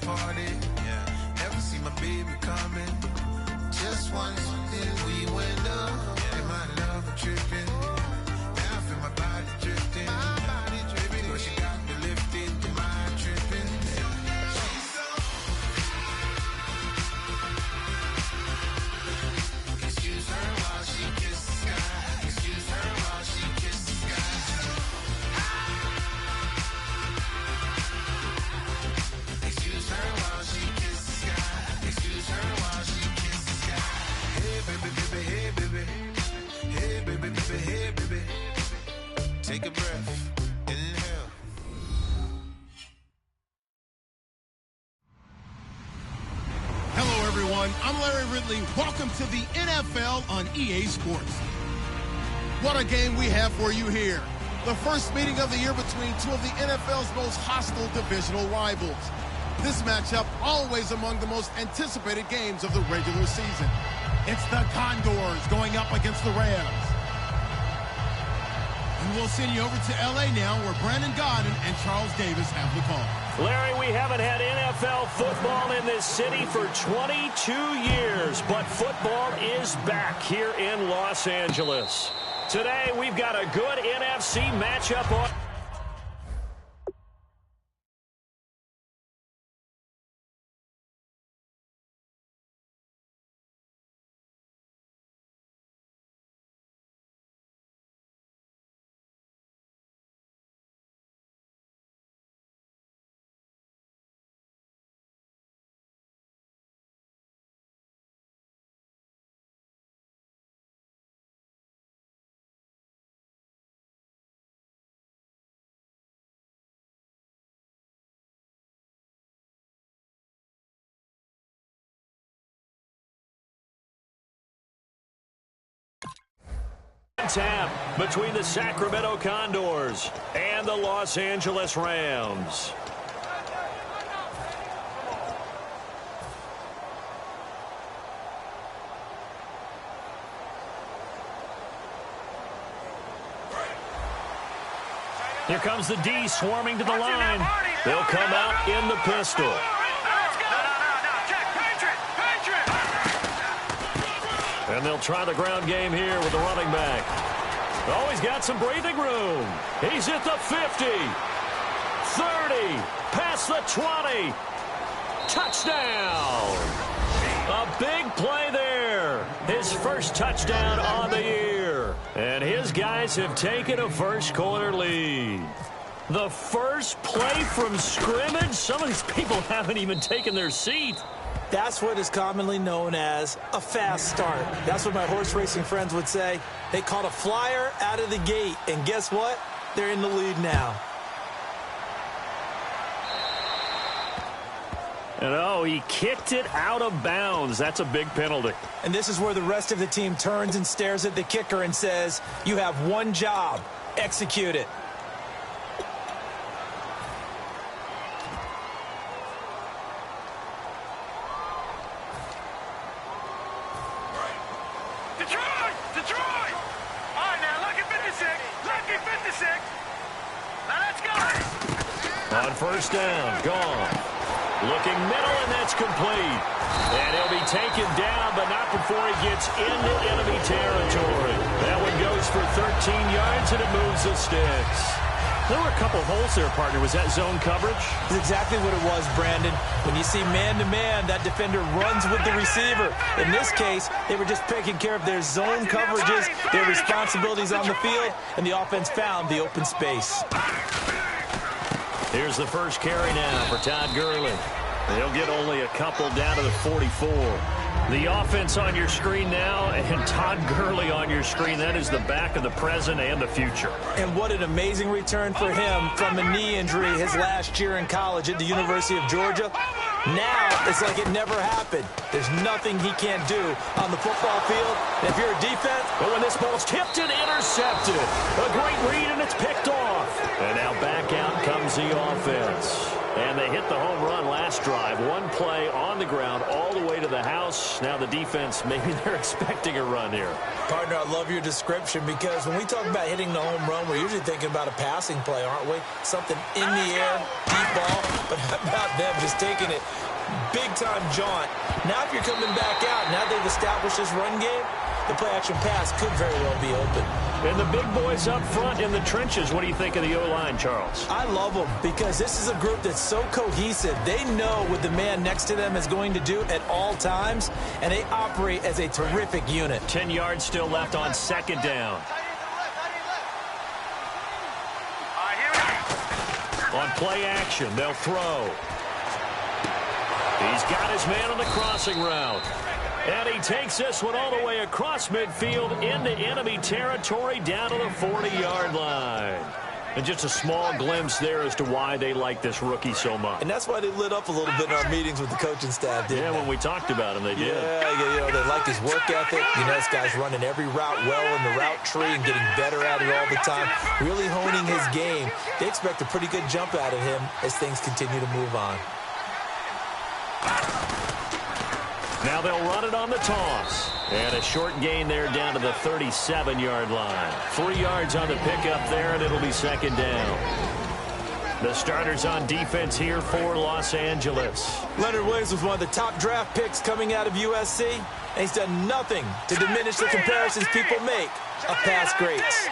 party. Yeah, never see my baby coming. Just once, then we went up. Yeah, my love tripping. Now I feel my body drifting. But she got me lifted, the mind tripping. She's so. Excuse her while she kisses the sky. Excuse her while she kisses the sky. Excuse her while she kisses the sky. Excuse her while she kisses the sky. Hey baby, baby, hey baby. Hey baby, baby, hey baby. Take a breath. Inhale. Hello, everyone. I'm Larry Ridley. Welcome to the NFL on EA Sports. What a game we have for you here. The first meeting of the year between two of the NFL's most hostile divisional rivals. This matchup always among the most anticipated games of the regular season. It's the Condors going up against the Rams. And we'll send you over to L.A. now, where Brandon Gaudin and Charles Davis have the call. Larry, we haven't had NFL football in this city for 22 years, but football is back here in Los Angeles. Today, we've got a good NFC matchup on. Tap between the Sacramento Condors and the Los Angeles Rams. Here comes the D swarming to the line. They'll come out in the pistol. And they'll try the ground game here with the running back. Oh, he's got some breathing room. He's at the 50, 30, past the 20. Touchdown. A big play there. His first touchdown on the year. And his guys have taken a first quarter lead. The first play from scrimmage. Some of these people haven't even taken their seat. That's what is commonly known as a fast start. That's what my horse racing friends would say. They caught a flyer out of the gate, and guess what? They're in the lead now. And oh, he kicked it out of bounds. That's a big penalty. And this is where the rest of the team turns and stares at the kicker and says, you have one job, execute it. On first down, gone. Looking middle, and that's complete. And he'll be taken down, but not before he gets into enemy territory. That one goes for 13 yards, and it moves the sticks. There were a couple holes there, partner. Was that zone coverage? That's exactly what it was, Brandon. When you see man-to-man, that defender runs with the receiver. In this case, they were just taking care of their zone coverages, their responsibilities on the field, and the offense found the open space. Here's the first carry now for Todd Gurley. They'll get only a couple down to the 44. The offense on your screen now, and Todd Gurley on your screen. That is the back of the present and the future. And what an amazing return for him from a knee injury his last year in college at the University of Georgia. Now, it's like it never happened. There's nothing he can't do on the football field. And if you're a defense, but when this ball's tipped and intercepted, a great read, and it's picked off. And now back out comes the offense. And they hit the home run last last drive. One play on the ground all the way to the house. Now the defense, maybe they're expecting a run here. Partner, I love your description because when we talk about hitting the home run, we're usually thinking about a passing play, aren't we? Something in the air, deep ball. But how about them just taking it big-time jaunt? Now if you're coming back out, now they've established this run game, the play-action pass could very well be open. And the big boys up front in the trenches, what do you think of the O-line, Charles? I love them because this is a group that's so cohesive. They know what the man next to them is going to do at all times, and they operate as a terrific unit. 10 yards still left on second down. On play action, they'll throw. He's got his man on the crossing route. And he takes this one all the way across midfield into enemy territory down to the 40-yard line. And just a small glimpse there as to why they like this rookie so much. And that's why they lit up a little bit in our meetings with the coaching staff, didn't they? Yeah, when we talked about him, they did. Yeah, they like his work ethic. You know, this guy's running every route well in the route tree and getting better at it all the time, really honing his game. They expect a pretty good jump out of him as things continue to move on. Now they'll run it on the toss. And a short gain there down to the 37-yard line. 3 yards on the pickup there, and it'll be second down. The starters on defense here for Los Angeles. Leonard Williams was one of the top draft picks coming out of USC, and he's done nothing to diminish the comparisons people make of past greats.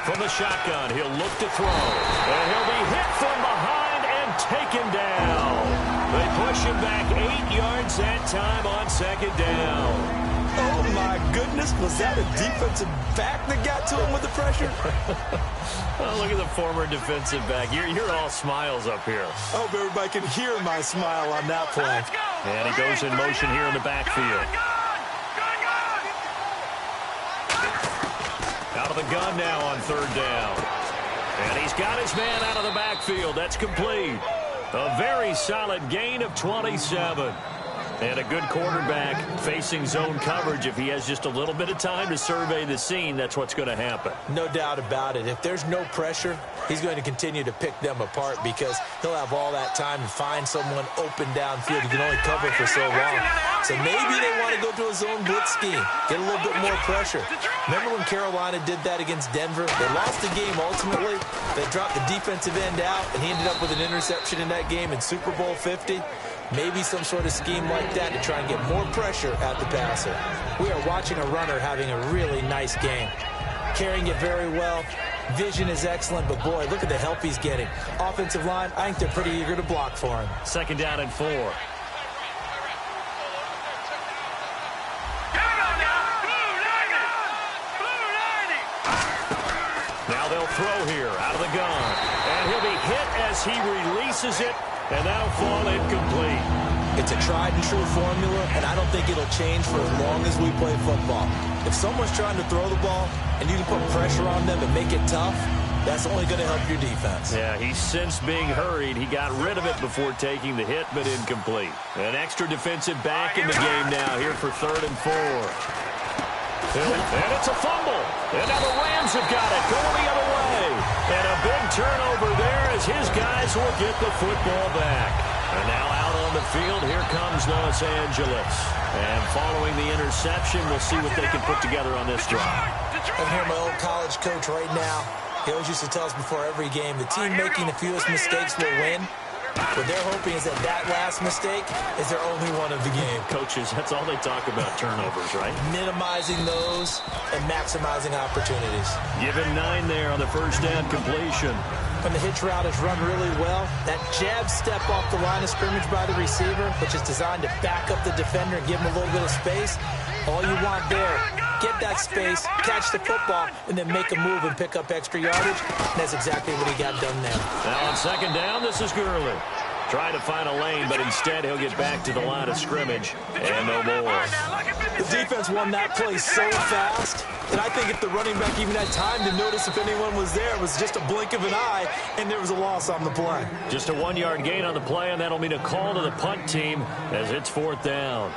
From the shotgun, he'll look to throw. And he'll be hit from behind and taken down. They push him back 8 yards that time on second down. Oh, my goodness. Was that a defensive back that got to him with the pressure? Oh, look at the former defensive back. You're all smiles up here. I hope everybody can hear my smile on that play. And he goes in motion here in the backfield. Out of the gun now on third down. And he's got his man out of the backfield. That's complete. A very solid gain of 27. And a good quarterback facing zone coverage. If he has just a little bit of time to survey the scene, that's what's going to happen. No doubt about it. If there's no pressure, he's going to continue to pick them apart because he'll have all that time to find someone open downfield. He can only cover for so long. So maybe they want to go to a zone blitz scheme, get a little bit more pressure. Remember when Carolina did that against Denver? They lost the game ultimately. They dropped the defensive end out, and he ended up with an interception in that game in Super Bowl 50. Maybe some sort of scheme like that to try and get more pressure at the passer. We are watching a runner having a really nice game. Carrying it very well. Vision is excellent, but boy, look at the help he's getting. Offensive line, I think they're pretty eager to block for him. Second down and 4. Now they'll throw here out of the gun. And he'll be hit as he releases it. And that'll fall incomplete. It's a tried-and-true formula, and I don't think it'll change for as long as we play football. If someone's trying to throw the ball and you can put pressure on them and make it tough, that's only going to help your defense. Yeah, he's since being hurried. He got rid of it before taking the hit, but incomplete. An extra defensive back in the game now here for third and 4. And it's a fumble. And now the Rams have got it going the other way. And a big turnover there as his guys will get the football back. And now out on the field, here comes Los Angeles. And following the interception, we'll see what they can put together on this drive. I hear my old college coach right now. He always used to tell us before every game, the team making the fewest mistakes will win. What they're hoping is that that last mistake is their only one of the game. Coaches, that's all they talk about, turnovers, right? Minimizing those and maximizing opportunities. Give him 9 there on the first down completion. When the hitch route is run really well, that jab step off the line of scrimmage by the receiver, which is designed to back up the defender and give him a little bit of space, all you want there, get that space, catch the football, and then make a move and pick up extra yardage. And that's exactly what he got done there. Now on second down, this is Gurley. Trying to find a lane, but instead he'll get back to the line of scrimmage and no more. The defense won that play so fast that I think if the running back even had time to notice if anyone was there, it was just a blink of an eye, and there was a loss on the play. Just a 1-yard gain on the play, and that'll mean a call to the punt team as it's fourth down.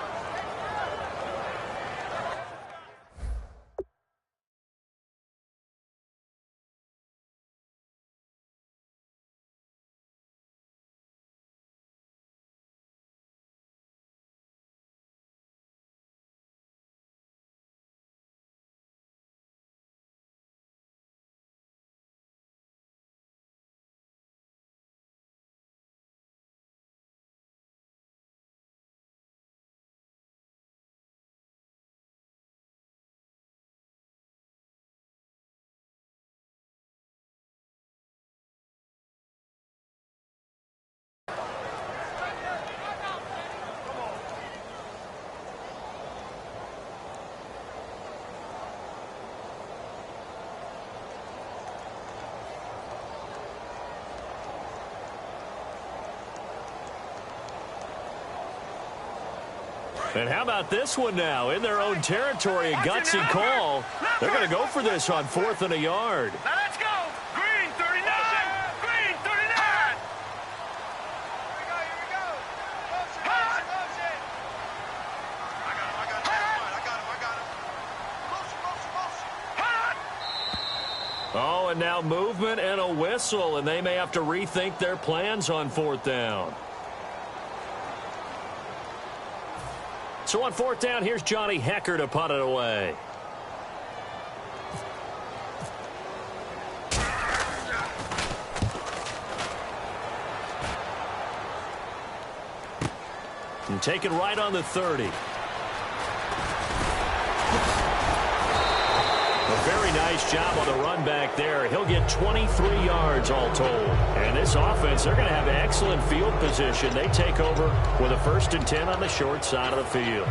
And how about this one now? In their own territory, a gutsy call. They're going to go for this on 4th and a yard. Now let's go. Green 39. Green 39. Here we go. Motion. I got him. Motion. Oh, and now movement and a whistle, and they may have to rethink their plans on 4th down. So on 4th down, here's Johnny Hekker to punt it away. And taken right on the 30. A very nice job on the run back there. He'll get 23 yards all told. And this offense, they're going to have excellent field position. They take over with a 1st and 10 on the short side of the field.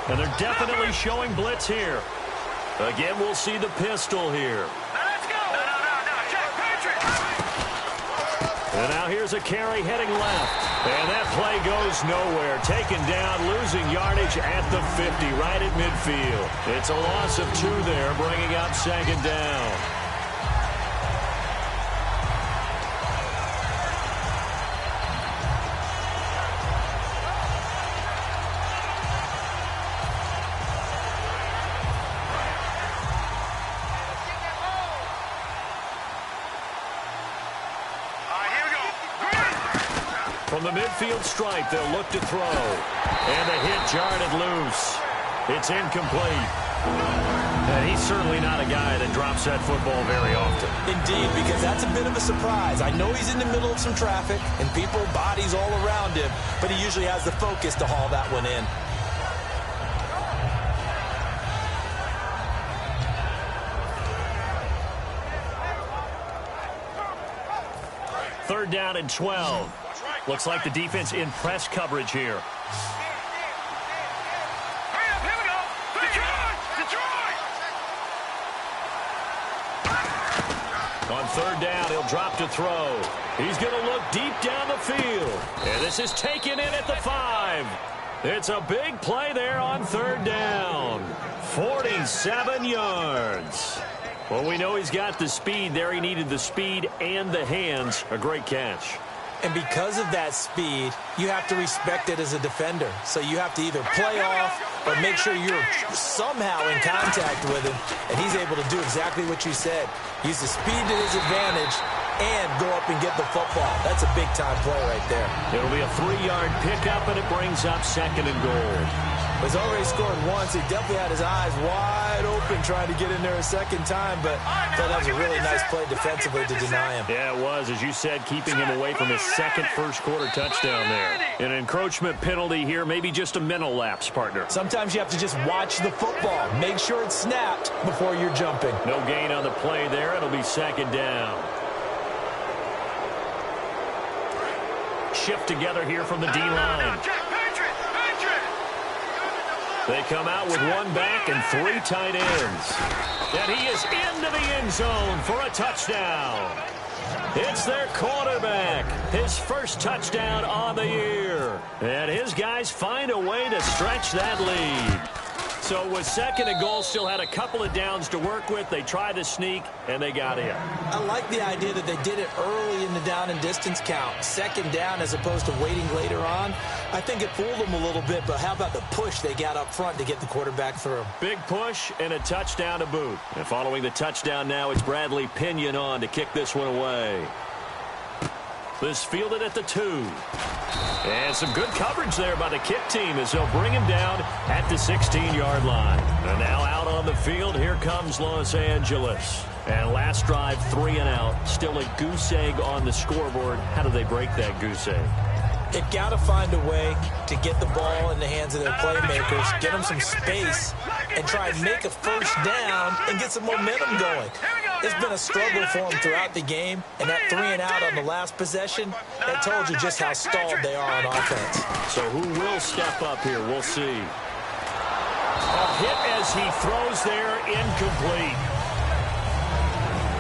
And they're definitely showing blitz here. Again, we'll see the pistol here. Now let's go. No. Check Patriot. And now here's a carry heading left. And that play goes nowhere. Taken down, losing yardage at the 50, right at midfield. It's a loss of 2 there, bringing up 2nd down. From the midfield stripe, they'll look to throw. And the hit jarred loose. It's incomplete. And he's certainly not a guy that drops that football very often. Indeed, because that's a bit of a surprise. I know he's in the middle of some traffic and people, bodies all around him, but he usually has the focus to haul that one in. Third down and 12. Looks like the defense in press coverage here. Hurry up, here we go. Detroit! On 3rd down, he'll drop to throw. He's going to look deep down the field. And this is taken in at the 5. It's a big play there on 3rd down. 47 yards. Well, we know he's got the speed there. He needed the speed and the hands. A great catch. And because of that speed, you have to respect it as a defender. So you have to either play off or make sure you're somehow in contact with him. And he's able to do exactly what you said. Use the speed to his advantage and go up and get the football. That's a big-time play right there. It'll be a 3-yard pickup, and it brings up 2nd and goal. He's already scored once. He definitely had his eyes wide open trying to get in there a second time, but I thought that was a really nice play defensively to deny him. Yeah, it was. As you said, keeping him away from his second first-quarter touchdown there. An encroachment penalty here, maybe just a mental lapse, partner. Sometimes you have to just watch the football. Make sure it's snapped before you're jumping. No gain on the play there. It'll be 2nd down. Shift together here from the D-line. They come out with 1 back and 3 tight ends. And he is into the end zone for a touchdown. It's their quarterback. His first touchdown on the year. And his guys find a way to stretch that lead. So with 2nd and goal, still had a couple of downs to work with. They tried to sneak, and they got in. I like the idea that they did it early in the down and distance count. 2nd down as opposed to waiting later on. I think it fooled them a little bit, but how about the push they got up front to get the quarterback through? Big push and a touchdown to boot. And following the touchdown now, it's Bradley Pinion on to kick this one away. This fielded at the 2. And some good coverage there by the kick team as they'll bring him down at the 16-yard line. And now out on the field, here comes Los Angeles. And last drive, 3 and out. Still a goose egg on the scoreboard. How do they break that goose egg? They've got to find a way to get the ball in the hands of their playmakers, get them some space, and try and make a first down and get some momentum going. It's been a struggle for them throughout the game, and that 3 and out on the last possession, that told you just how stalled they are on offense. So who will step up here? We'll see. A hit as he throws there, incomplete.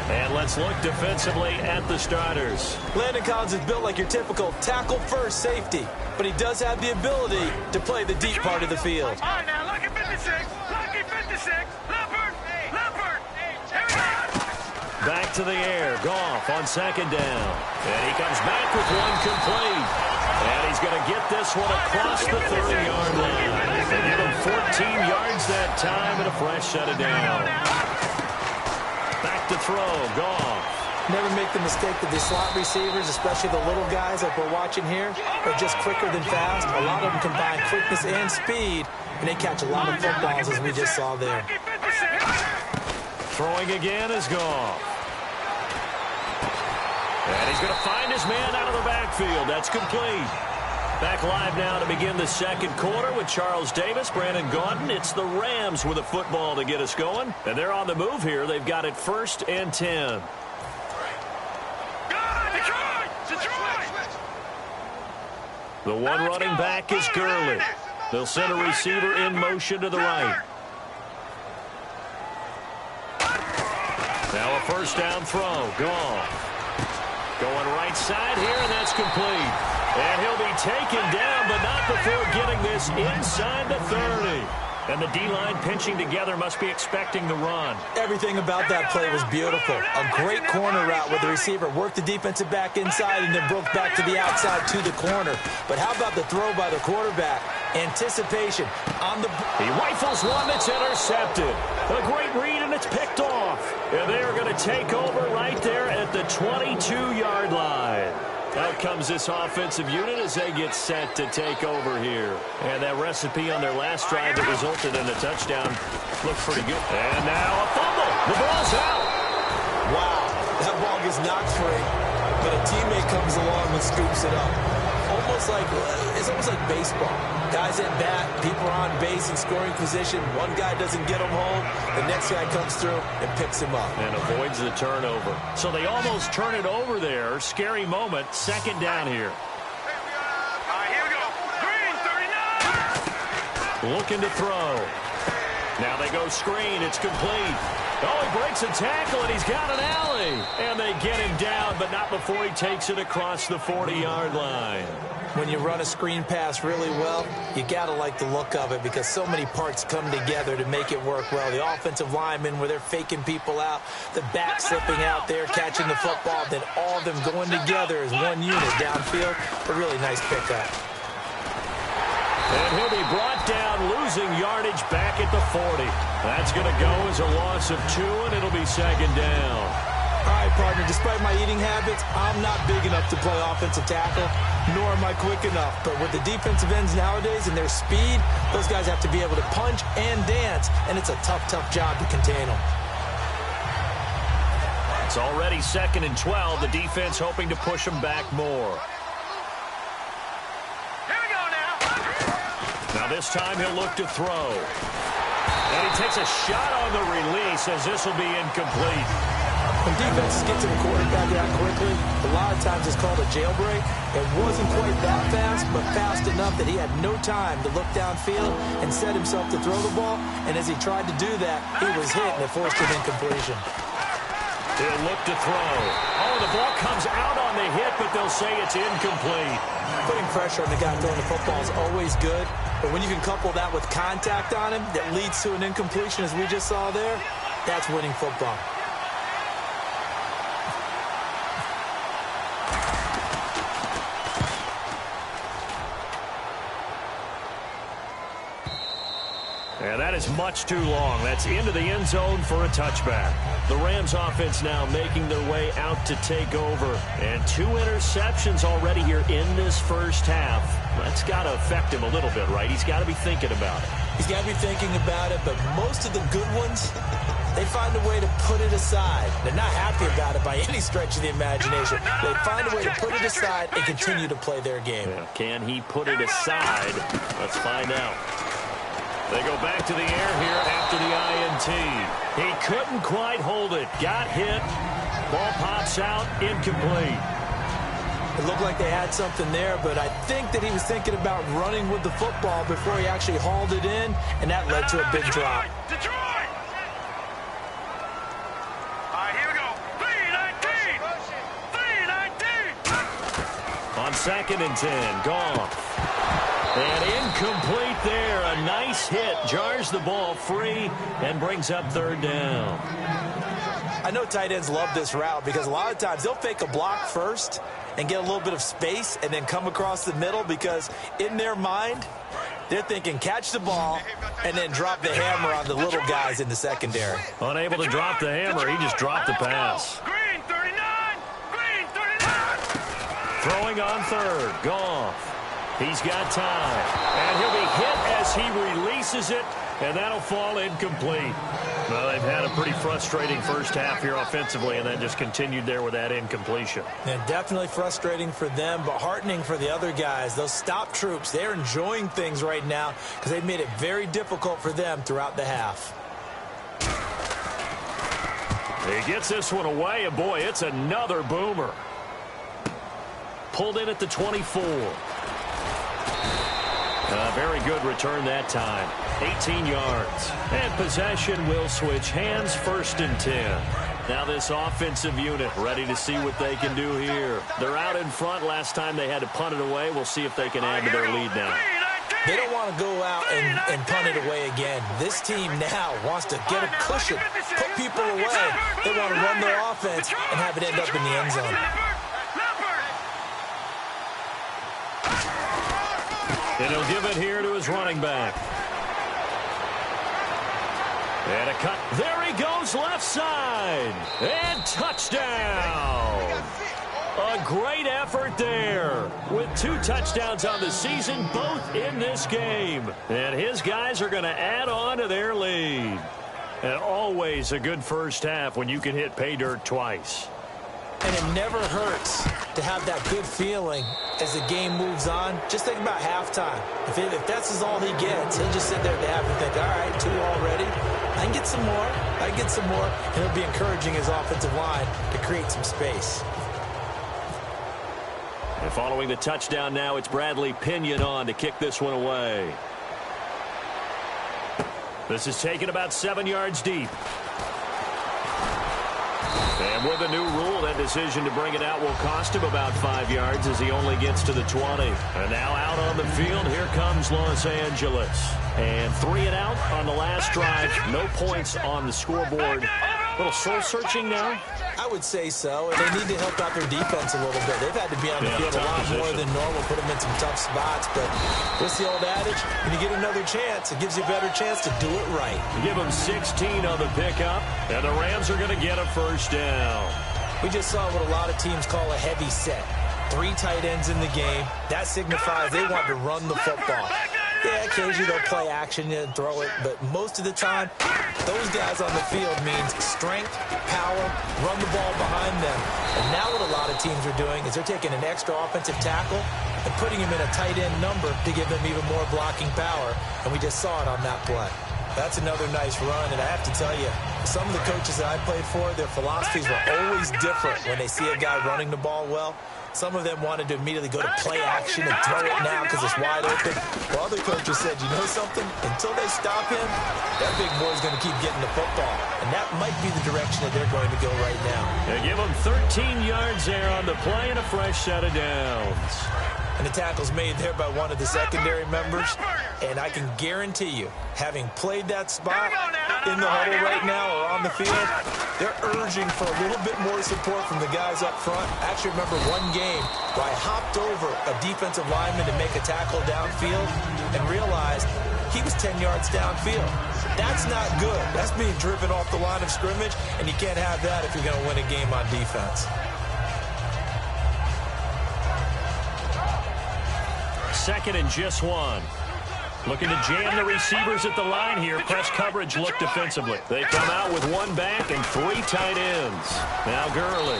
And Let's look defensively at the starters. Landon Collins is built like your typical tackle-first safety, but he does have the ability to play the deep part of the field. All right, now, lucky 56. Lucky 56. Leopard. Leopard. Here we go. Back to the air. Goff on second down. And he comes back with one complete. And he's going to get this one across the 30-yard line. They give him 14 yards that time and a fresh set of down. Back to throw. Goff. Never make the mistake that the slot receivers, especially the little guys like we're watching here, are just quicker than fast. A lot of them combine quickness and speed, and they catch a lot of footballs, as we just saw there. Throwing again is Goff. And he's going to find his man out of the backfield. That's complete. Back live now to begin the second quarter with Charles Davis, Brandon Gaudin. It's the Rams with a football to get us going. And they're on the move here. They've got it 1st and 10. The one running back is Gurley. They'll send a receiver in motion to the right. Now a first down throw. Goff. Going right side here, and that's complete. And he'll be taken down, but not before getting this inside the 30. And the D-line pinching together must be expecting the run. Everything about that play was beautiful. A great corner route where the receiver worked the defensive back inside and then broke back to the outside to the corner. But how about the throw by the quarterback? Anticipation on the... He rifles one that's intercepted. A great read, and it's picked off. And they are going to take over right there at the 22-yard line. Out comes this offensive unit as they get set to take over here. And that recipe on their last drive that resulted in a touchdown looked pretty good. And now a fumble. The ball's out. Wow, that ball gets knocked free, but a teammate comes along and scoops it up. It's almost like baseball. Guys at bat, people are on base in scoring position. One guy doesn't get him home. The next guy comes through and picks him up. And avoids the turnover. So they almost turn it over there. Scary moment. Second down here. All right, here we go. Green, 39. Looking to throw. Now they go screen. It's complete. Oh, he breaks a tackle, and he's got an alley. And they get him down, but not before he takes it across the 40-yard line. When you run a screen pass really well, you got to like the look of it because so many parts come together to make it work well. The offensive linemen, where they're faking people out, the back slipping out there, catching the football, then all of them going together as one unit downfield. A really nice pickup. And he'll be brought down, losing yardage back at the 40. That's going to go as a loss of 2, and it'll be second down. All right, partner, despite my eating habits, I'm not big enough to play offensive tackle, nor am I quick enough. But with the defensive ends nowadays and their speed, those guys have to be able to punch and dance, and it's a tough, tough job to contain them. It's already 2nd and 12. The defense hoping to push them back more. Here we go now. Now this time he'll look to throw. And he takes a shot on the release as this will be incomplete. When defenses get to the quarterback that quickly, a lot of times it's called a jailbreak. It wasn't quite that fast, but fast enough that he had no time to look downfield and set himself to throw the ball. And as he tried to do that, he was hit, and it forced an incompletion. He'll look to throw. Oh, the ball comes out on the hit, but they'll say it's incomplete. Putting pressure on the guy throwing the football is always good, but when you can couple that with contact on him that leads to an incompletion, as we just saw there, that's winning football. And that is much too long. That's into the end zone for a touchback. The Rams offense now making their way out to take over. And 2 interceptions already here in this first half. That's got to affect him a little bit, right? He's got to be thinking about it. He's got to be thinking about it, but most of the good ones, they find a way to put it aside. They're not happy about it by any stretch of the imagination. They find a way to put it aside and continue to play their game. Yeah, can he put it aside? Let's find out. They go back to the air here after the INT. He couldn't quite hold it. Got hit. Ball pops out. Incomplete. It looked like they had something there, but I think that he was thinking about running with the football before he actually hauled it in, and that led to a big drop. Detroit! All right, here we go. 39. on 2nd and 10. Goff. And incomplete there. A nice hit. Jars the ball free and brings up 3rd down. I know tight ends love this route because a lot of times they'll fake a block first and get a little bit of space and then come across the middle because in their mind, they're thinking catch the ball and then drop the hammer on the little guys in the secondary. Unable to drop the hammer, he just dropped the pass. Green 39! Green 39! Throwing on 3rd. Goff. He's got time. And he'll be hit as he releases it, and that'll fall incomplete. Well, they've had a pretty frustrating first half here offensively, and then just continued there with that incompletion. And definitely frustrating for them, but heartening for the other guys. Those stop troops, they're enjoying things right now because they've made it very difficult for them throughout the half. He gets this one away, and boy, it's another boomer. Pulled in at the 24. Very good return that time. 18 yards. And possession will switch hands, 1st and 10. Now this offensive unit ready to see what they can do here. They're out in front. Last time they had to punt it away. We'll see if they can add to their lead now. They don't want to go out and punt it away again. This team now wants to get a cushion, put people away. They want to run their offense and have it end up in the end zone. And he'll give it here to his running back. And a cut. There he goes, left side. And touchdown. A great effort there. With 2 touchdowns on the season, both in this game. And his guys are going to add on to their lead. And always a good first half when you can hit pay dirt twice. And it never hurts to have that good feeling as the game moves on. Just think about halftime. If that's all he gets, he'll just sit there at the half and think, all right, 2 already. I can get some more. I can get some more. And he'll be encouraging his offensive line to create some space. And following the touchdown now, it's Bradley Pinion on to kick this one away. This is taken about 7 yards deep. And with a new rule, that decision to bring it out will cost him about 5 yards as he only gets to the 20. And now out on the field, here comes Los Angeles. And 3 and out on the last drive. No points on the scoreboard. A little soul-searching now? I would say so. And they need to help out their defense a little bit. They've had to be on the field a lot more than normal, put them in some tough spots. But what's the old adage? When you get another chance, it gives you a better chance to do it right. Give them 16 on the pickup, and the Rams are going to get a first down. We just saw what a lot of teams call a heavy set. 3 tight ends in the game. That signifies they want to run the football. Yeah, occasionally they'll play action and throw it, but most of the time, those guys on the field means strength, power, run the ball behind them. And now what a lot of teams are doing is they're taking an extra offensive tackle and putting him in a tight end number to give them even more blocking power, and we just saw it on that play. That's another nice run, and I have to tell you, some of the coaches that I played for, their philosophies were always different when they see a guy running the ball well. Some of them wanted to immediately go to play action and throw it now because it's wide open. While other coaches said, you know something? Until they stop him, that big boy's going to keep getting the football. And that might be the direction that they're going to go right now. They give him 13 yards there on the play and a fresh set of downs. And the tackle's made there by one of the secondary members. And I can guarantee you, having played that spot in the huddle right now or on the field, they're urging for a little bit more support from the guys up front. I actually remember one game where I hopped over a defensive lineman to make a tackle downfield and realized he was 10 yards downfield. That's not good. That's being driven off the line of scrimmage, and you can't have that if you're going to win a game on defense. Second and just 1. Looking to jam the receivers at the line here. Press coverage look defensively. They come out with 1 back and 3 tight ends. Now Gurley.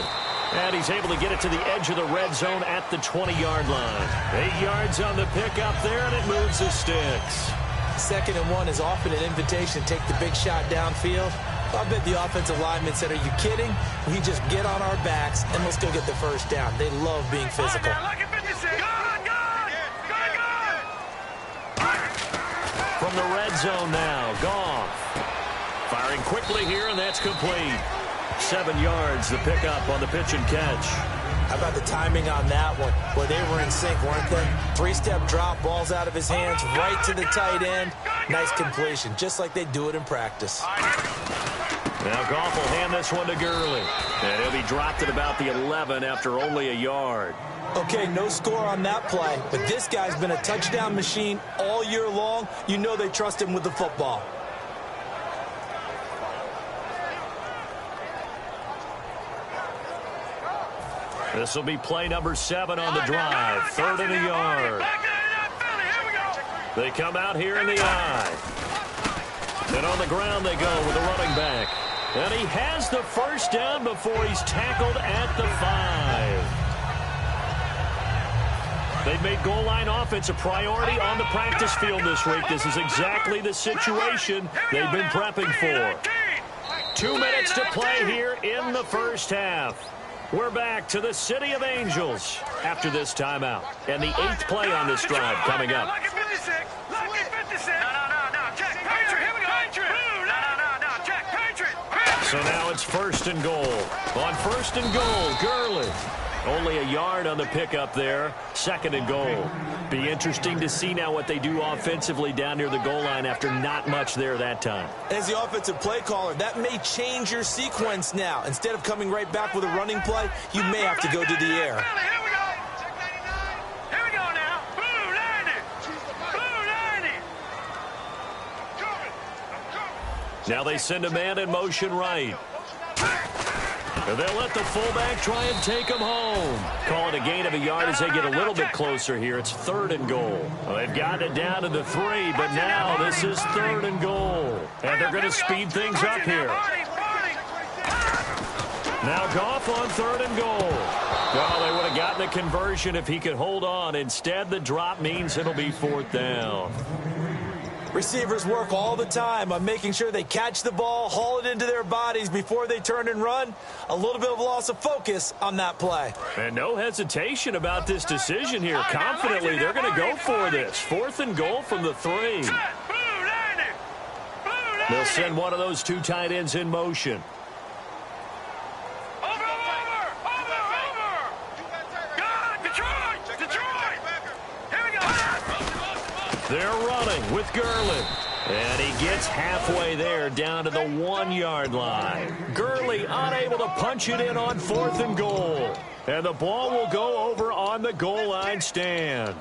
And he's able to get it to the edge of the red zone at the 20-yard line. 8 yards on the pickup there, and it moves the sticks. Second and 1 is often an invitation to take the big shot downfield. I bet the offensive lineman said, are you kidding? We just get on our backs, and let's go get the first down. They love being physical. From the red zone now, Goff. Firing quickly here, and that's complete. 7 yards, the pickup on the pitch and catch. How about the timing on that one, where they were in sync, weren't they? Three-step drop, balls out of his hands, right to the tight end. Nice completion, just like they do it in practice. Now Goff will hand this one to Gurley. And he'll be dropped at about the 11 after only a yard. Okay, no score on that play, but this guy's been a touchdown machine all year long. You know they trust him with the football. This will be play number 7 on the drive. 3rd and a yard. They come out here in the eye. And on the ground they go with a running back. And he has the first down before he's tackled at the 5. They've made goal line offense a priority on the practice field this week. This is exactly the situation they've been prepping for. 2 minutes to play here in the first half. We're back to the City of Angels after this timeout. And the 8th play on this drive coming up. Lucky 56. Lucky 56. No. Jack Patriot. Here we go. No. Jack Patriot. So now it's 1st and goal. On 1st and goal, Gurley. Only a yard on the pickup there. 2nd and goal. Be interesting to see now what they do offensively down near the goal line after not much there that time. As the offensive play caller, that may change your sequence now. Instead of coming right back with a running play, you may have to go to the air. Here we go. Here we go now. Blue 90. Blue 90. Now they send a man in motion right. And they'll let the fullback try and take him home. Call it a gain of a yard as they get a little bit closer here. It's 3rd and goal. Well, they've gotten it down to the 3, but now this is 3rd and goal. And they're going to speed things up here. Now Goff on 3rd and goal. Well, they would have gotten the conversion if he could hold on. Instead, the drop means it'll be 4th down. Receivers work all the time on making sure they catch the ball, haul it into their bodies before they turn and run. A little bit of loss of focus on that play. And no hesitation about this decision here. Confidently, they're going to go for this. 4th and goal from the 3. They'll send one of those 2 tight ends in motion. They're running with Gurley. And he gets halfway there down to the 1-yard line. Gurley unable to punch it in on 4th and goal. And the ball will go over on the goal line stand.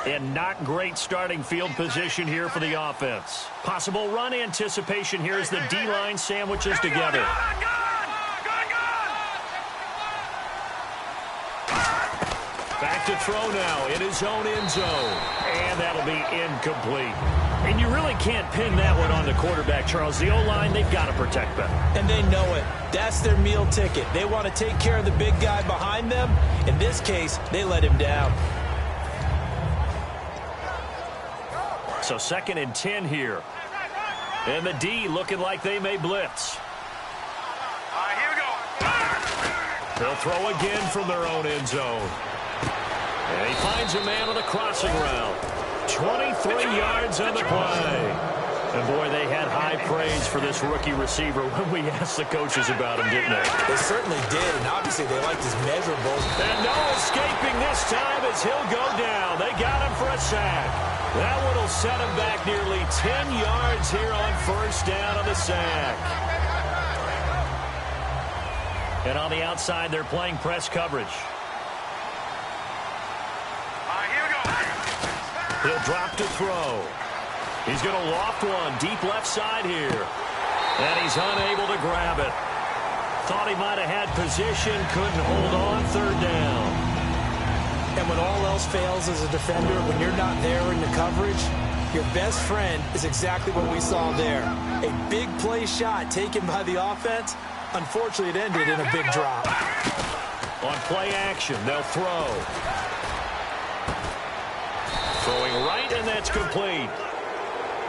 And not great starting field position here for the offense. Possible run anticipation here as the D-line sandwiches together. Back to throw now in his own end zone. And that'll be incomplete. And you really can't pin that one on the quarterback, Charles. The O-line, they've got to protect better. And they know it. That's their meal ticket. They want to take care of the big guy behind them. In this case, they let him down. So 2nd and 10 here. And the D looking like they may blitz. Here we go. They'll throw again from their own end zone. And he finds a man on the crossing route. 23 yards on the play. And boy, they had high praise for this rookie receiver when we asked the coaches about him, didn't they? They certainly did, and obviously they liked his measurables. And no escaping this time as he'll go down. They got him for a sack. That one will set him back nearly 10 yards here on 1st down on the sack. And on the outside, they're playing press coverage. Here we go. He'll drop to throw. He's going to loft one deep left side here. And he's unable to grab it. Thought he might have had position, couldn't hold on. 3rd down. And when all else fails as a defender, when you're not there in the coverage, your best friend is exactly what we saw there. A big play shot taken by the offense. Unfortunately, it ended in a big drop. On play action, they'll throw. Throwing right, and that's complete.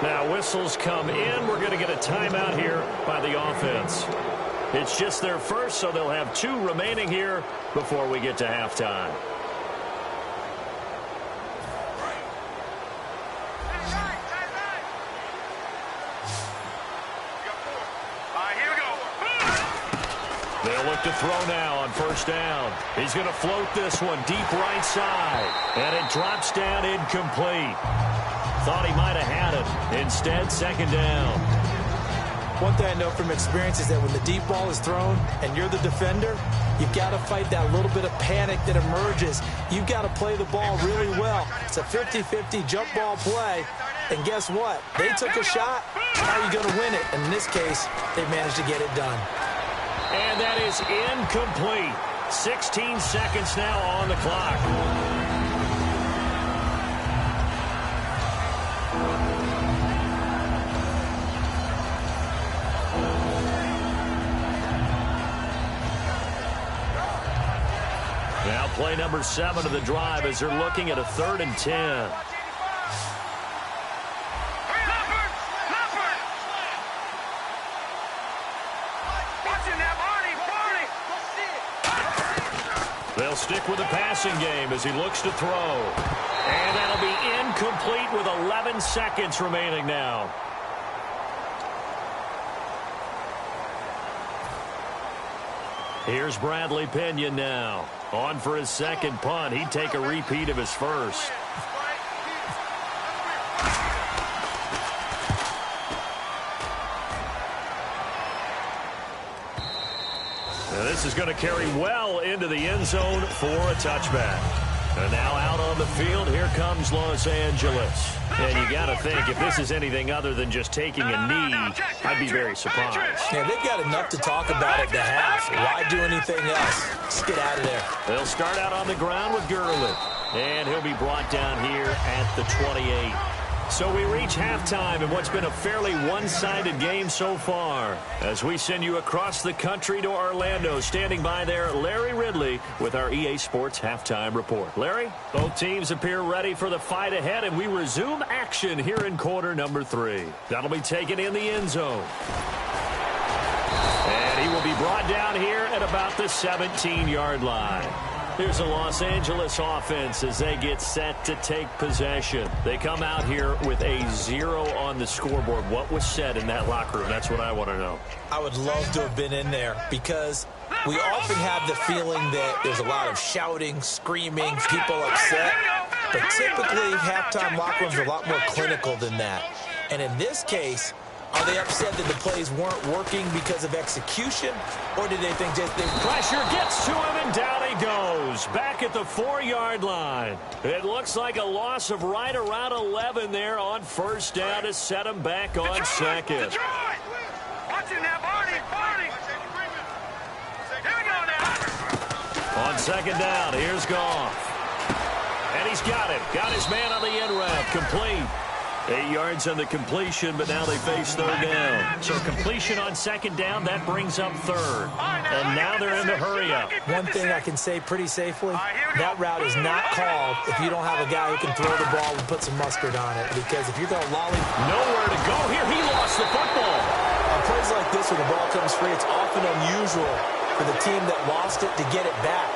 Now whistles come in. We're going to get a timeout here by the offense. It's just their first, so they'll have 2 remaining here before we get to halftime. to throw now on first down. He's going to float this one deep right side. And it drops down incomplete. Thought he might have had it. Instead, second down. One thing I know from experience is that when the deep ball is thrown and you're the defender, you've got to fight that little bit of panic that emerges. You've got to play the ball really well. It's a 50-50 jump ball play. And guess what? They took a shot. How are you going to win it? And in this case, they managed to get it done. And that is incomplete. 16 seconds now on the clock. Now play number 7 of the drive as they're looking at a 3rd and 10. They'll stick with the passing game as he looks to throw. And that'll be incomplete with 11 seconds remaining now. Here's Bradley Pinion now. On for his second punt. He'd take a repeat of his first. Now this is going to carry well into the end zone for a touchback. And now out on the field, here comes Los Angeles. And you got to think, if this is anything other than just taking a knee, I'd be very surprised. Yeah, they've got enough to talk about at the half. Why do anything else? Just get out of there. They'll start out on the ground with Gurley. And he'll be brought down here at the 28. So we reach halftime in what's been a fairly one-sided game so far. As we send you across the country to Orlando, standing by there, Larry Ridley with our EA Sports Halftime Report. Larry, both teams appear ready for the fight ahead, and we resume action here in quarter number 3. That'll be taken in the end zone. And he will be brought down here at about the 17-yard line. Here's the Los Angeles offense as they get set to take possession. They come out here with a 0 on the scoreboard. What was said in that locker room? That's what I want to know. I would love to have been in there because we often have the feeling that there's a lot of shouting, screaming, people upset. But typically, halftime locker rooms are a lot more clinical than that. And in this case, are they upset that the plays weren't working because of execution, or did they think just pressure gets to him and down he goes back at the 4-yard line? It looks like a loss of right around 11 there on first down to set him back on second. Watching that, Barney. Here we go now. On second down, here's Goff. And he's got it. Got his man on the end route. Complete. 8 yards on the completion, but now they face 3rd down. So completion on second down, that brings up 3rd. And now they're in the hurry-up. One thing I can say pretty safely, that route is not called if you don't have a guy who can throw the ball and put some mustard on it. Because if you're going to lolly... Nowhere to go here. He lost the football. On plays like this where the ball comes free, it's often unusual for the team that lost it to get it back.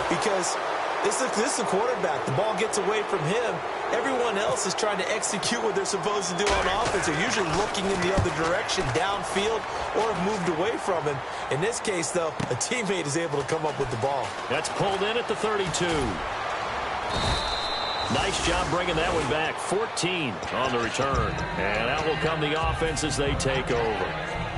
Because this is the quarterback. The ball gets away from him. Everyone else is trying to execute what they're supposed to do on offense. They're usually looking in the other direction, downfield, or have moved away from him. In this case, though, a teammate is able to come up with the ball. That's pulled in at the 32. Nice job bringing that one back. 14 on the return. And out will come the offense as they take over.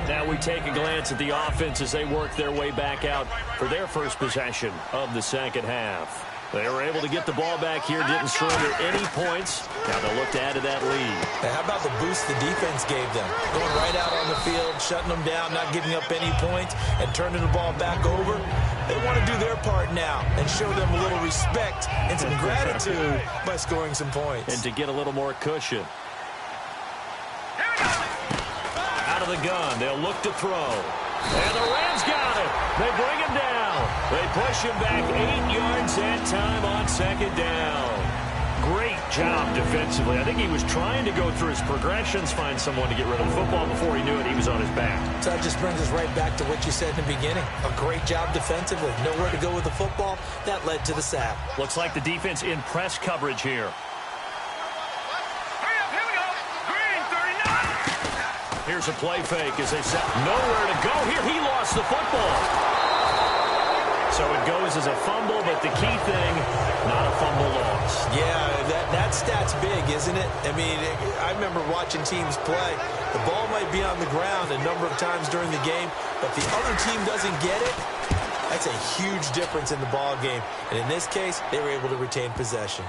Now we take a glance at the offense as they work their way back out for their first possession of the second half. They were able to get the ball back here, didn't surrender any points. Now they'll look to add to that lead. And how about the boost the defense gave them? Going right out on the field, shutting them down, not giving up any points, and turning the ball back over. They want to do their part now and show them a little respect and some gratitude by scoring some points. And to get a little more cushion. Out of the gun, they'll look to throw. And the Rams got it. They bring him down. They push him back 8 yards that time on second down. Great job defensively. I think he was trying to go through his progressions, find someone to get rid of the football. Before he knew it, he was on his back. So that just brings us right back to what you said in the beginning. A great job defensively. Nowhere to go with the football. That led to the sack. Looks like the defense in press coverage here. Here's a play fake as they set. Nowhere to go here. He lost the football. So it goes as a fumble, but the key thing, not a fumble loss. Yeah, that stat's big, isn't it? I mean, I remember watching teams play. The ball might be on the ground a number of times during the game, but if the other team doesn't get it, that's a huge difference in the ball game. And in this case, they were able to retain possession.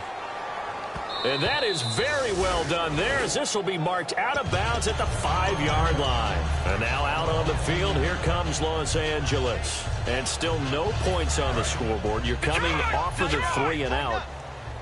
And that is very well done there, as this will be marked out of bounds at the 5-yard line. And now out on the field, here comes Los Angeles. And still no points on the scoreboard. You're coming off of the 3 and out.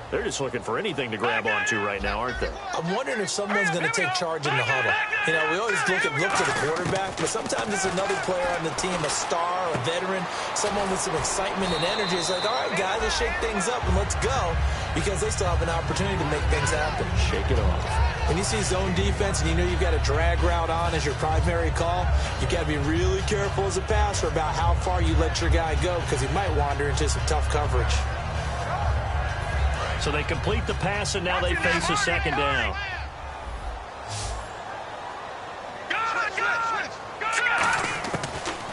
They're just looking for anything to grab onto right now, aren't they? I'm wondering if someone's going to take charge in the huddle. You know, we always look to the quarterback, but sometimes it's another player on the team, a star, a veteran, someone with some excitement and energy. It's like, all right, guys, let's shake things up and let's go, because they still have an opportunity to make things happen. Shake it off. When you see zone defense and you know you've got a drag route on as your primary call, you've got to be really careful as a passer about how far you let your guy go, because he might wander into some tough coverage. So they complete the pass, and now they face a second down.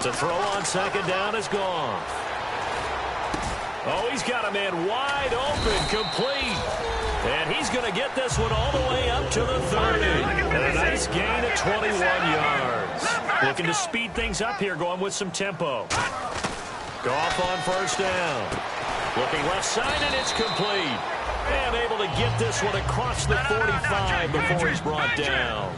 To throw on second down is gone. Oh, he's got a man wide open, complete. And he's going to get this one all the way up to the 30. And a nice gain of 21 yards. Looking to speed things up here, going with some tempo. Goff on first down. Looking left side, and it's complete. And able to get this one across the 45 before he's brought down.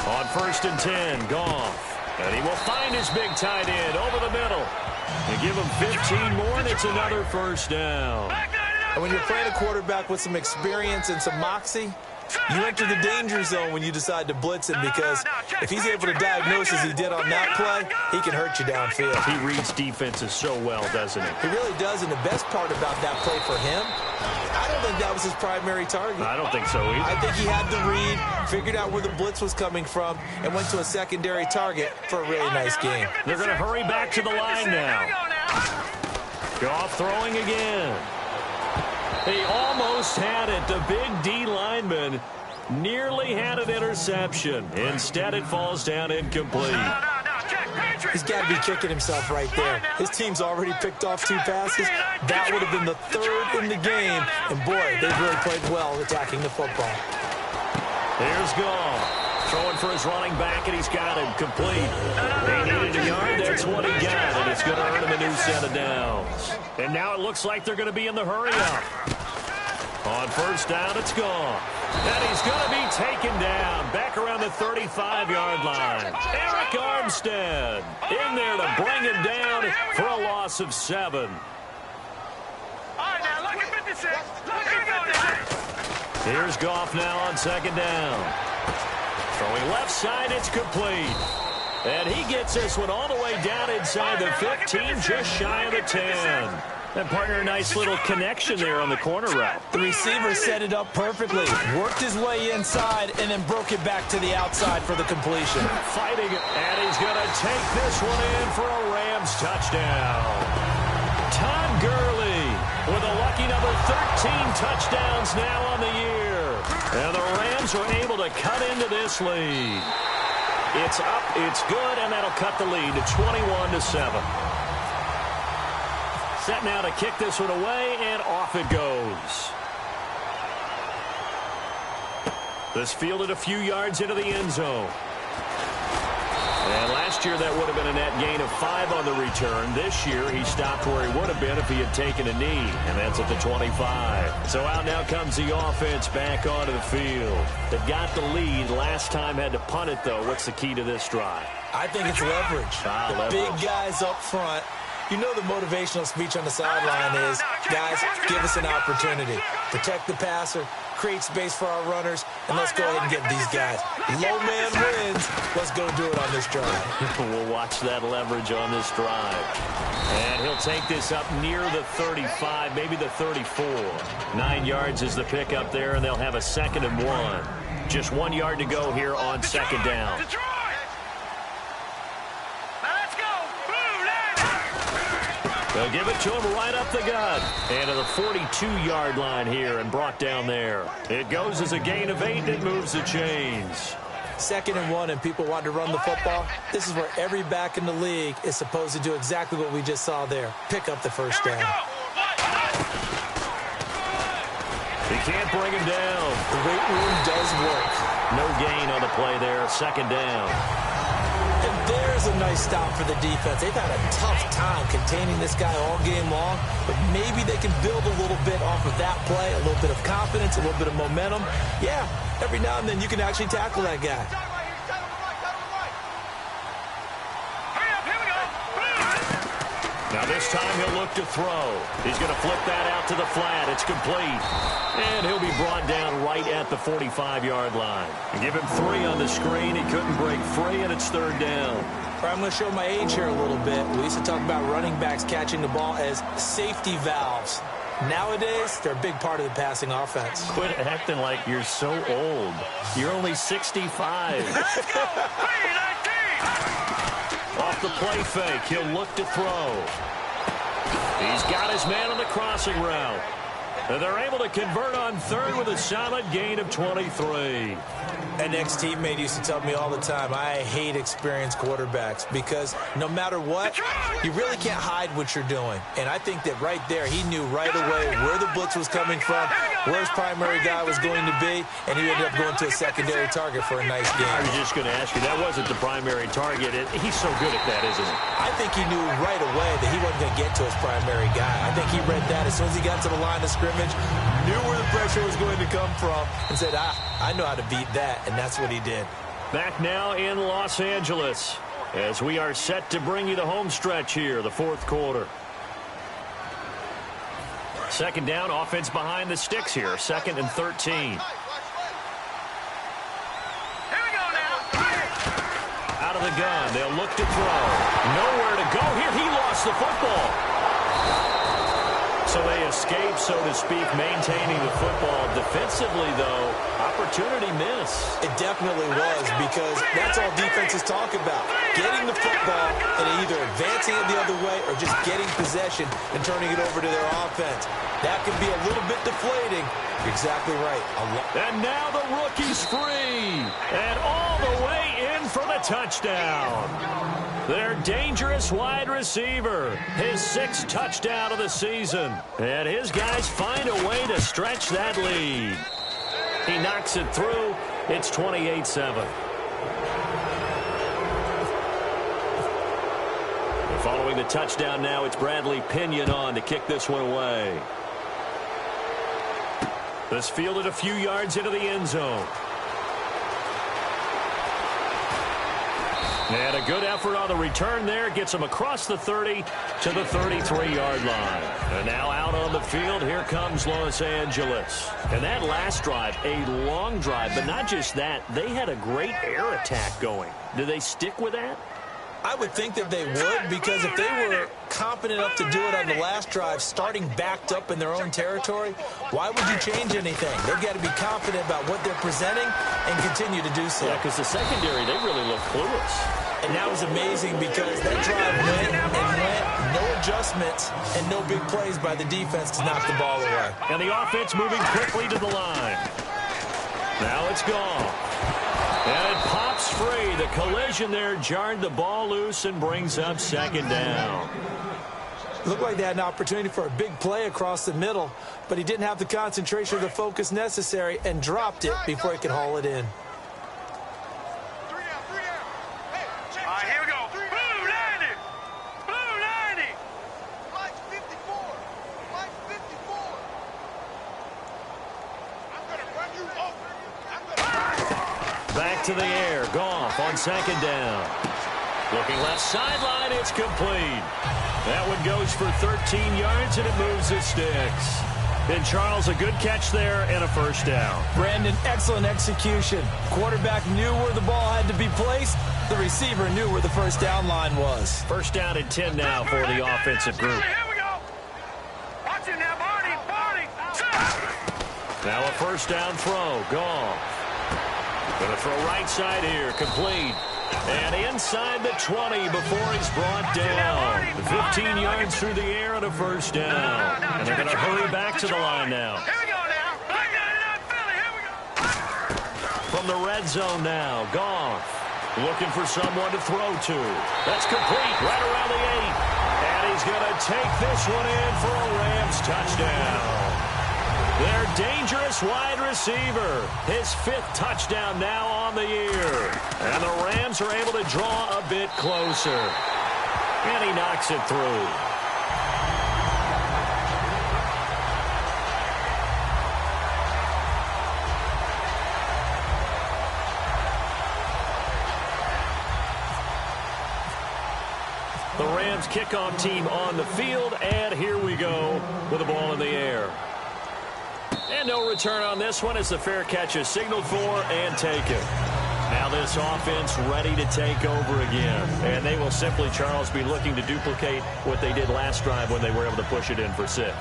On first and 10, Goff. And he will find his big tight end over the middle. And give him 15 more, and it's another first down. And when you're playing a quarterback with some experience and some moxie, you enter the danger zone when you decide to blitz him, because if he's able to diagnose as he did on that play, he can hurt you downfield. He reads defenses so well, doesn't he? He really does, and the best part about that play for him, I don't think that was his primary target. I don't think so either. I think he had the read, figured out where the blitz was coming from, and went to a secondary target for a really nice game. They're going to hurry back to the line now. Goff throwing again. He almost had it. The big D lineman nearly had an interception. Instead, it falls down incomplete. He's got to be kicking himself right there. His team's already picked off 2 passes. That would have been the 3rd in the game. And, boy, they've really played well attacking the football. Here's Goff. Throwing for his running back, and he's got him complete. He needed a yard. That's what he got, and it's going to earn him a new set of downs. And now it looks like they're going to be in the hurry-up. On first down, it's Goff. And he's going to be taken down back around the 35-yard line. Eric Armstead in there to bring him down for a loss of 7. All right, now, look at 56. Look at Here's Goff now on second down. Throwing left side, it's complete. And he gets this one all the way down inside the 15, just shy of the 10. And partner, a nice little connection there on the corner route. The receiver set it up perfectly, worked his way inside, and then broke it back to the outside for the completion. Fighting it, and he's going to take this one in for a Rams touchdown. Todd Gurley with a lucky number 13 touchdowns now on the year. And the Rams are able to cut into this lead. It's up, it's good, and that'll cut the lead to 21-7. Set now to kick this one away, and off it goes. This fielded a few yards into the end zone. And last year that would have been a net gain of 5 on the return. This year he stopped where he would have been if he had taken a knee, and that's at the 25. So out now comes the offense back onto the field. They've got the lead. Last time had to punt it, though. What's the key to this drive? I think it's leverage. The big guys up front. You know the motivational speech on the sideline is, guys, give us an opportunity. Protect the passer, create space for our runners, and let's go ahead and get these guys. Low man wins. Let's go do it on this drive. We'll watch that leverage on this drive. And he'll take this up near the 35, maybe the 34. 9 yards is the pickup there, and they'll have a 2nd and 1. Just 1 yard to go here on second down. They'll give it to him right up the gut. And to the 42-yard line here and brought down there. It goes as a gain of 8, and it moves the chains. 2nd and 1 and people want to run the football, this is where every back in the league is supposed to do exactly what we just saw there. Pick up the first down. He can't bring him down. The weight room does work. No gain on the play there. 2nd down. And there's a nice stop for the defense. They've had a tough time containing this guy all game long, but maybe they can build a little bit off of that play, a little bit of confidence, a little bit of momentum. Yeah, every now and then you can actually tackle that guy. Now this time he'll look to throw. He's going to flip that out to the flat. It's complete. And he'll be brought down right at the 45-yard line. Give him 3 on the screen. He couldn't break free, and it's 3rd down. I'm going to show my age here a little bit. We used to talk about running backs catching the ball as safety valves. Nowadays, they're a big part of the passing offense. Quit acting like you're so old. You're only 65. Let's go! Off the play fake, he'll look to throw. He's got his man on the crossing route. And they're able to convert on 3rd with a solid gain of 23. An ex-teammate used to tell me all the time, I hate experienced quarterbacks because no matter what, you really can't hide what you're doing. And I think that right there, he knew right away where the blitz was coming from, where his primary guy was going to be, and he ended up going to a secondary target for a nice game. I was just going to ask you, that wasn't the primary target. He's so good at that, isn't he? I think he knew right away that he wasn't going to get to his primary guy. I think he read that as soon as he got to the line of scrimmage, knew where the pressure was going to come from, and said, I know how to beat that, and that's what he did. Back now in Los Angeles as we are set to bring you the home stretch here, the 4th quarter. 2nd down, offense behind the sticks here, 2nd and 13. Here we go now. Out of the gun, they'll look to throw. Nowhere to go here. He lost the football. So they escape, so to speak, maintaining the football. Defensively, though, opportunity miss. It definitely was, because that's all defenses talk about. Getting the football and either advancing it the other way or just getting possession and turning it over to their offense. That can be a little bit deflating. You're exactly right. And now the rookie's free. And all the way in for the touchdown. Their dangerous wide receiver. His 6th touchdown of the season. And his guys find a way to stretch that lead. He knocks it through. It's 28-7. Following the touchdown now, it's Bradley Pinion on to kick this one away. This fielded a few yards into the end zone. And a good effort on the return there. Gets him across the 30 to the 33-yard line. And now out on the field, here comes Los Angeles. And that last drive, a long drive, but not just that. They had a great air attack going. Do they stick with that? I would think that they would, because if they were confident enough to do it on the last drive, starting backed up in their own territory, why would you change anything? They've got to be confident about what they're presenting and continue to do so. Yeah, because the secondary, they really look clueless. And that was amazing because that drive went and went, no adjustments and no big plays by the defense to knock the ball away. And the offense moving quickly to the line. Now it's gone. And it pops free. The collision there jarred the ball loose and brings up 2nd down. Looked like they had an opportunity for a big play across the middle, but he didn't have the concentration or the focus necessary and dropped it before he could haul it in. All right, here we go. Blue 90. Blue 90. Mike 54. Mike 54. I'm going to run you over. Back to the air. Goff on 2nd down. Looking left sideline. It's complete. That one goes for 13 yards, and it moves the sticks. And Charles, a good catch there and a first down. Brandon, excellent execution. Quarterback knew where the ball had to be placed. The receiver knew where the first down line was. First down and 10 now for the offensive group. Here we go. Watch it now, Barney. Barney. Now a first down throw. Goff. Going to throw right side here. Complete. And inside the 20 before he's brought down. 15 yards through the air and a first down. And they're going to hurry back to the line now. Here we go now. Here we go. From from the red zone now. Goff looking for someone to throw to. That's complete right around the 8. And he's going to take this one in for a Rams touchdown. Their dangerous wide receiver. His 5th touchdown now on the year. And the Rams are able to draw a bit closer. And he knocks it through. The Rams kickoff team on the field, and here we go with the ball in the air. And no return on this one as the fair catch is signaled for and taken. Now this offense ready to take over again. And they will simply, Charles, be looking to duplicate what they did last drive when they were able to push it in for 6.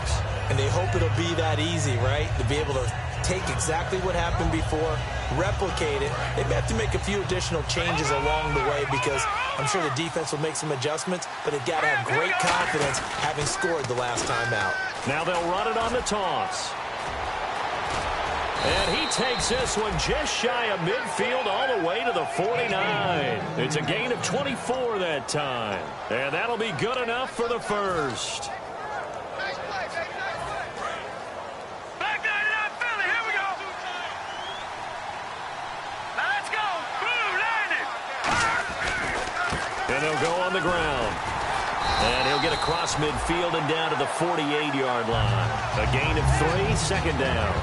And they hope it'll be that easy, right? To be able to take exactly what happened before, replicate it. They may have to make a few additional changes along the way because I'm sure the defense will make some adjustments, but they've got to have great confidence having scored the last time out. Now they'll run it on the toss. And he takes this one just shy of midfield all the way to the 49. It's a gain of 24 that time. And that'll be good enough for the first. Nice play, baby, nice play. Back 99 Philly, here we go. Now let's go. Blue, landing. And they'll go on the ground. And he'll get across midfield and down to the 48-yard line. A gain of 3, second down.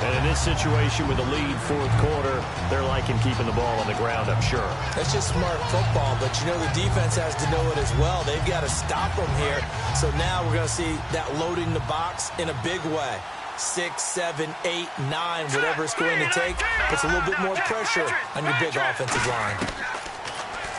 And in this situation with the lead, 4th quarter, they're liking keeping the ball on the ground, I'm sure. That's just smart football, but you know the defense has to know it as well. They've got to stop them here. So now we're going to see that loading the box in a big way. 6, 7, 8, 9, whatever it's going to take, puts a little bit more pressure on your big offensive line.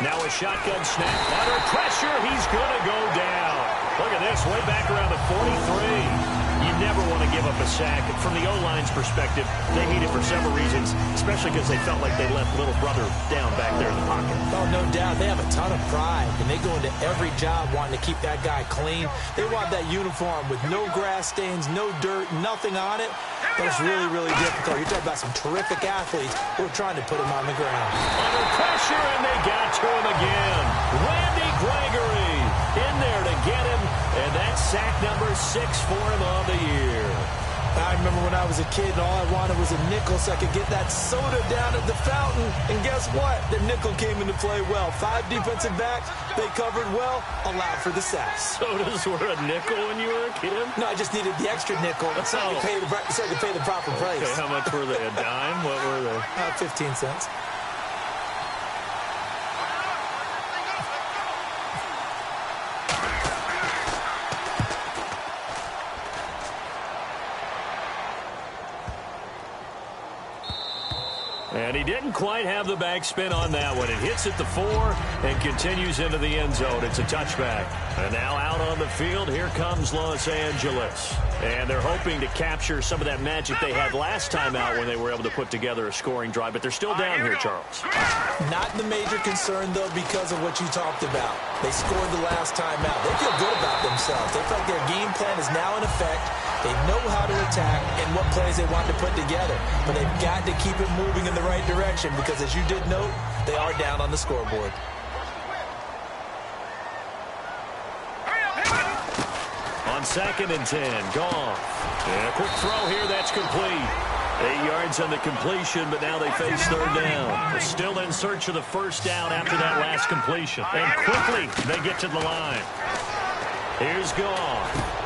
Now a shotgun snap. Under pressure, he's going to go down. Look at this, way back around the 43. You never want to give up a sack. From the O-line's perspective, they hate it for several reasons, especially because they felt like they left little brother down back there in the pocket. Oh, no doubt. They have a ton of pride, and they go into every job wanting to keep that guy clean. They want that uniform with no grass stains, no dirt, nothing on it. But it's really, really difficult. You're talking about some terrific athletes who are trying to put him on the ground. Under pressure, and they got to him again. Randy Gregory in there to get him, and that's sack number 6 for him on the year. I remember when I was a kid and all I wanted was a nickel so I could get that soda down at the fountain. And guess what? The nickel came into play well. 5 defensive backs, they covered well, allowed for the sacks. Sodas were a nickel when you were a kid? No, I just needed the extra nickel so I could pay the proper price. Okay, how much were they? A dime? What were they? 15 cents. And he didn't quite have the backspin on that one. It hits at the 4 and continues into the end zone. It's a touchback. And now out on the field, here comes Los Angeles. And they're hoping to capture some of that magic they had last time out when they were able to put together a scoring drive. But they're still down here, Charles. Not the major concern, though, because of what you talked about. They scored the last time out. They feel good about themselves. They feel like their game plan is now in effect. They know how to attack and what plays they want to put together. But they've got to keep it moving in the right direction because, as you did note, they are down on the scoreboard. On 2nd and 10, Goff. And a quick throw here, that's complete. 8 yards on the completion, but now they face 3rd down. They're still in search of the first down after that last completion. And quickly, they get to the line. Here's Goff.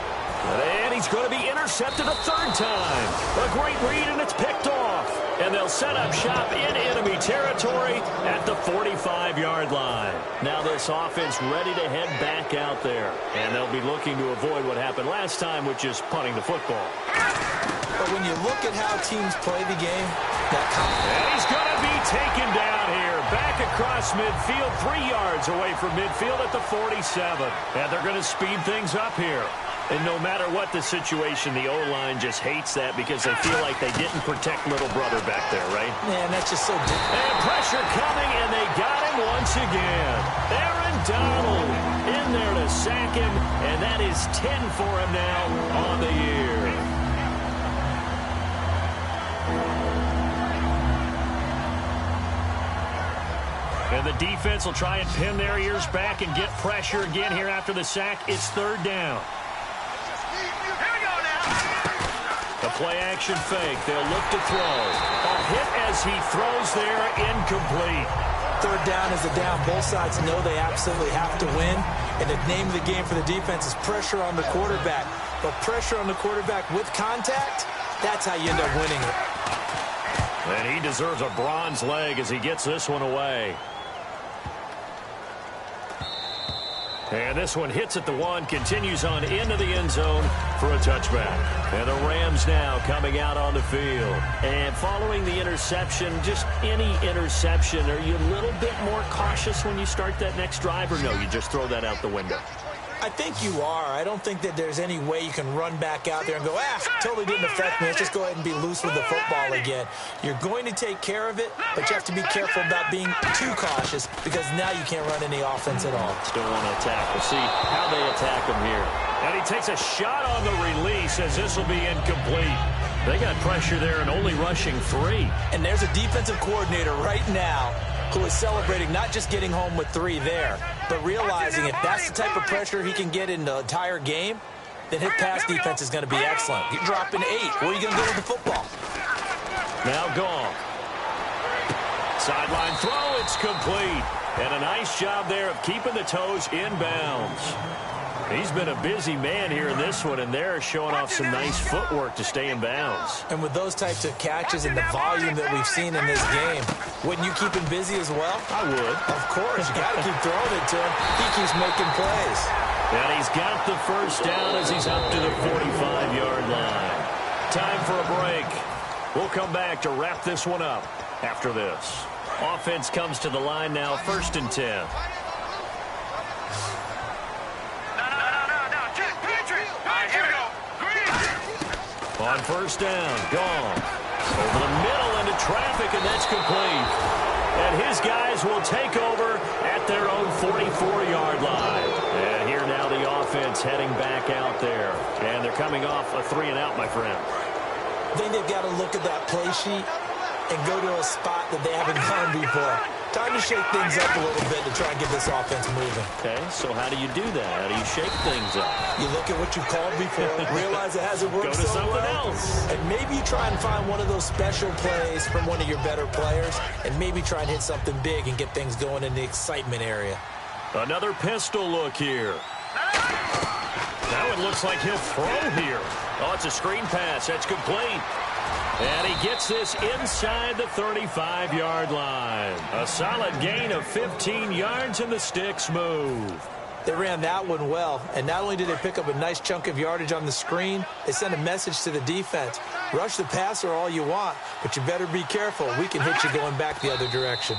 And he's going to be intercepted a 3rd time. A great read, and it's picked off. And they'll set up shop in enemy territory at the 45-yard line. Now this offense ready to head back out there. And they'll be looking to avoid what happened last time, which is punting the football. But when you look at how teams play the game, and he's going to be taken down here. Back across midfield, 3 yards away from midfield at the 47. And they're going to speed things up here. And no matter what the situation, the O-line just hates that because they feel like they didn't protect little brother back there, right? Man, that's just so different. And pressure coming, and they got him once again. Aaron Donald in there to sack him, and that is 10 for him now on the year. 1 defense will try and pin their ears back and get pressure again here after the sack. It's third down. Here we go now. A play-action fake. They'll look to throw. A hit as he throws there, incomplete. Third down is a down. Both sides know they absolutely have to win. And the name of the game for the defense is pressure on the quarterback. But pressure on the quarterback with contact, that's how you end up winning it. And he deserves a bronze leg as he gets this one away. And this one hits at the one, continues on into the end zone for a touchback. And the Rams now coming out on the field. And following the interception, just any interception, are you a little bit more cautious when you start that next drive, or no, you just throw that out the window? I think you are. I don't think that there's any way you can run back out there and go, totally didn't affect me. Let's just go ahead and be loose with the football again. You're going to take care of it, but you have to be careful about being too cautious because now you can't run any offense at all. Still want to attack. We'll see how they attack him here. And he takes a shot on the release as this will be incomplete. They got pressure there and only rushing 3. And there's a defensive coordinator right now who is celebrating not just getting home with 3 there, but realizing if that's the type of pressure he can get in the entire game, then his pass defense is going to be excellent. You're dropping 8. Where are you going to go with the football? Now gone. Sideline throw, it's complete. And a nice job there of keeping the toes in bounds. He's been a busy man here in this one, and they're showing off some nice footwork to stay in bounds. And with those types of catches and the volume that we've seen in this game, wouldn't you keep him busy as well? I would. Of course. You got to keep throwing it to him. He keeps making plays. And he's got the first down as he's up to the 45-yard line. Time for a break. We'll come back to wrap this one up after this. Offense comes to the line now, 1st and 10. On first down, gone. Over the middle into traffic, and that's complete. And his guys will take over at their own 44-yard line. And here now the offense heading back out there. And they're coming off a 3-and-out, my friend. I think they've got to look at that play sheet and go to a spot that they haven't gone before. Time to shake things up a little bit to try and get this offense moving. Okay, so how do you do that? How do you shake things up? You look at what you've called before, realize it hasn't worked Go to so something well, else. and maybe you try and find one of those special plays from one of your better players, and maybe try and hit something big and get things going in the excitement area. Another pistol look here. Now it looks like he'll throw here. Oh, it's a screen pass. That's complete. And he gets this inside the 35-yard line. A solid gain of 15 yards, and the sticks move. They ran that one well, and not only did they pick up a nice chunk of yardage on the screen, they sent a message to the defense. Rush the passer all you want, but you better be careful. We can hit you going back the other direction.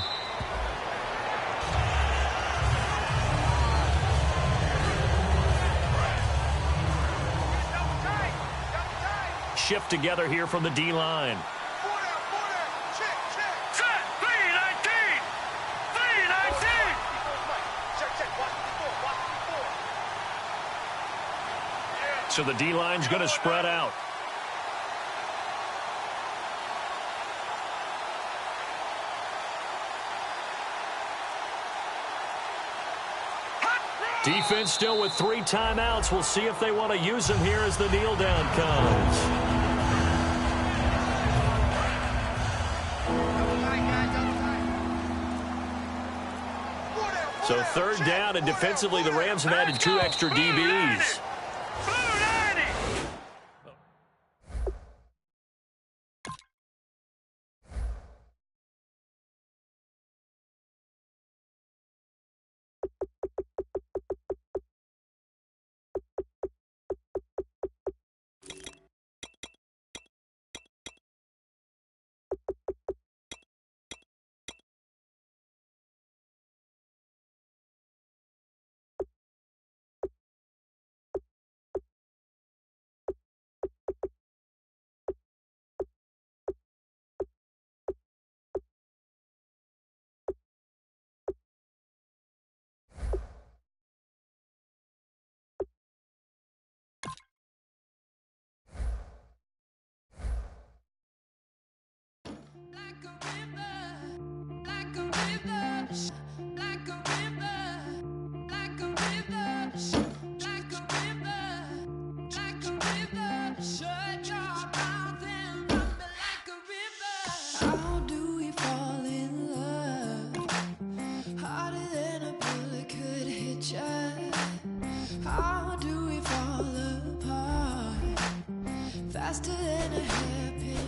Shift together here from the D-line. Set, 3-19. 3-19. So the D-line's going to spread out. Defense still with 3 timeouts. We'll see if they want to use them here as the kneel down comes. So 3rd down, and defensively the Rams have added 2 extra DBs. than a hairpin.